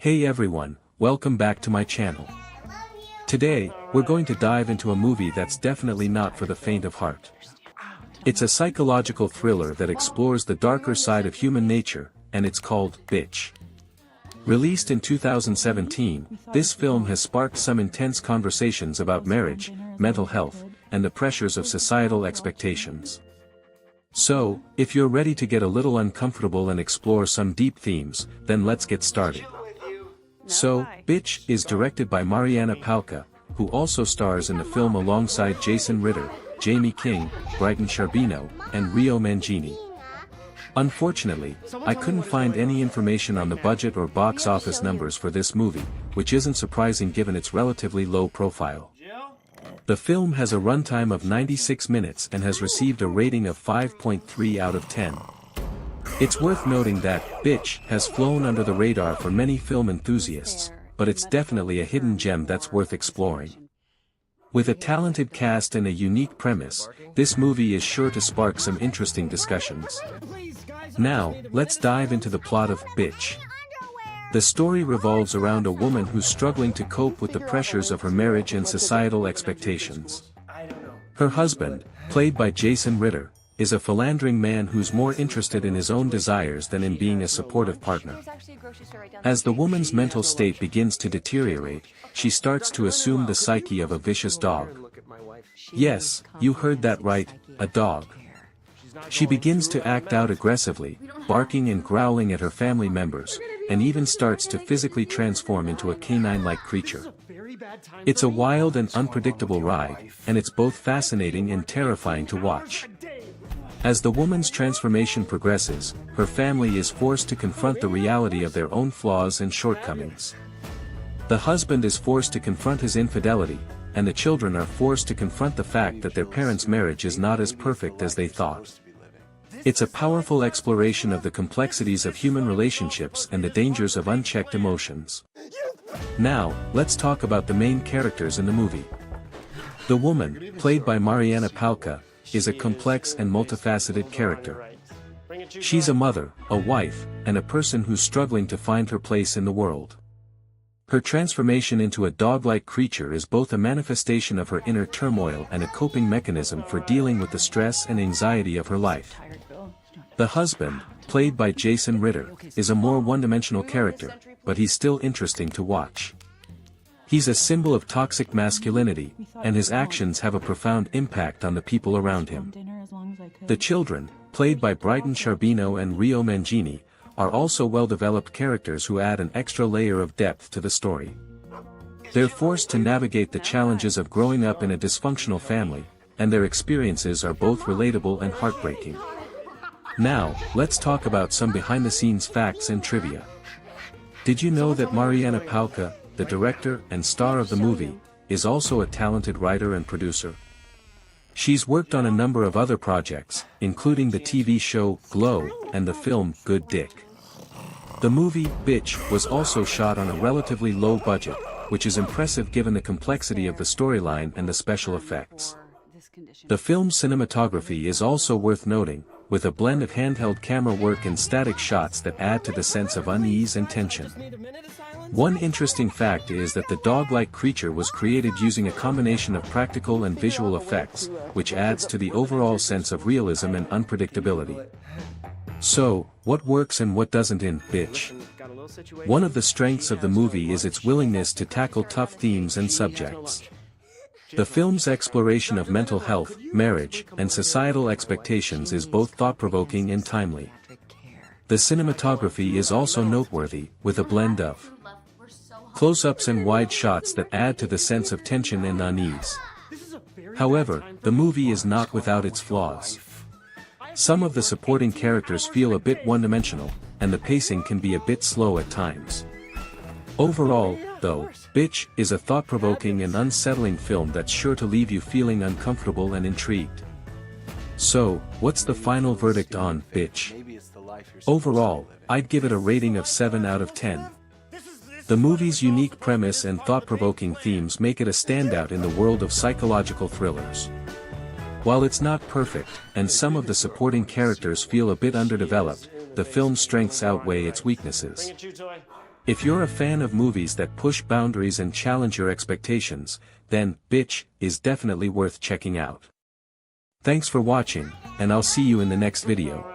Hey everyone, welcome back to my channel. Today, we're going to dive into a movie that's definitely not for the faint of heart. It's a psychological thriller that explores the darker side of human nature, and it's called Bitch. Released in 2017, this film has sparked some intense conversations about marriage, mental health, and the pressures of societal expectations. So, if you're ready to get a little uncomfortable and explore some deep themes, then let's get started. So, Bitch is directed by Mariana Palka, who also stars in the film alongside Jason Ritter, Jamie King, Brighton Charbino, and Rio Mangini. Unfortunately, I couldn't find any information on the budget or box office numbers for this movie, which isn't surprising given its relatively low profile. The film has a runtime of 96 minutes and has received a rating of 5.3 out of 10. It's worth noting that Bitch has flown under the radar for many film enthusiasts, but it's definitely a hidden gem that's worth exploring. With a talented cast and a unique premise, this movie is sure to spark some interesting discussions. Now, let's dive into the plot of Bitch. The story revolves around a woman who's struggling to cope with the pressures of her marriage and societal expectations. Her husband, played by Jason Ritter, is a philandering man who's more interested in his own desires than in being a supportive partner. As the woman's mental state begins to deteriorate, she starts to assume the psyche of a vicious dog. Yes, you heard that right, a dog. She begins to act out aggressively, barking and growling at her family members, and even starts to physically transform into a canine-like creature. It's a wild and unpredictable ride, and it's both fascinating and terrifying to watch. As the woman's transformation progresses, her family is forced to confront the reality of their own flaws and shortcomings. The husband is forced to confront his infidelity, and the children are forced to confront the fact that their parents' marriage is not as perfect as they thought. It's a powerful exploration of the complexities of human relationships and the dangers of unchecked emotions. Now, let's talk about the main characters in the movie. The woman, played by Mariana Palka, is a complex and multifaceted character. She's a mother, a wife, and a person who's struggling to find her place in the world. Her transformation into a dog-like creature is both a manifestation of her inner turmoil and a coping mechanism for dealing with the stress and anxiety of her life. The husband, played by Jason Ritter, is a more one-dimensional character, but he's still interesting to watch. He's a symbol of toxic masculinity, and his actions have a profound impact on the people around him. The children, played by Brighton Charbino and Rio Mangini, are also well-developed characters who add an extra layer of depth to the story. They're forced to navigate the challenges of growing up in a dysfunctional family, and their experiences are both relatable and heartbreaking. Now, let's talk about some behind-the-scenes facts and trivia. Did you know that Mariana Palka, the director and star of the movie, is also a talented writer and producer? She's worked on a number of other projects, including the TV show Glow and the film Good Dick. The movie Bitch was also shot on a relatively low budget, which is impressive given the complexity of the storyline and the special effects. The film's cinematography is also worth noting, with a blend of handheld camera work and static shots that add to the sense of unease and tension. One interesting fact is that the dog-like creature was created using a combination of practical and visual effects, which adds to the overall sense of realism and unpredictability. So, what works and what doesn't in Bitch? One of the strengths of the movie is its willingness to tackle tough themes and subjects. The film's exploration of mental health, marriage, and societal expectations is both thought-provoking and timely. The cinematography is also noteworthy, with a blend of close-ups and wide shots that add to the sense of tension and unease. However, the movie is not without its flaws. Some of the supporting characters feel a bit one-dimensional, and the pacing can be a bit slow at times. Overall, though, Bitch is a thought-provoking and unsettling film that's sure to leave you feeling uncomfortable and intrigued. So, what's the final verdict on Bitch? Overall, I'd give it a rating of 7 out of 10. The movie's unique premise and thought-provoking themes make it a standout in the world of psychological thrillers. While it's not perfect, and some of the supporting characters feel a bit underdeveloped, the film's strengths outweigh its weaknesses. If you're a fan of movies that push boundaries and challenge your expectations, then Bitch is definitely worth checking out. Thanks for watching, and I'll see you in the next video.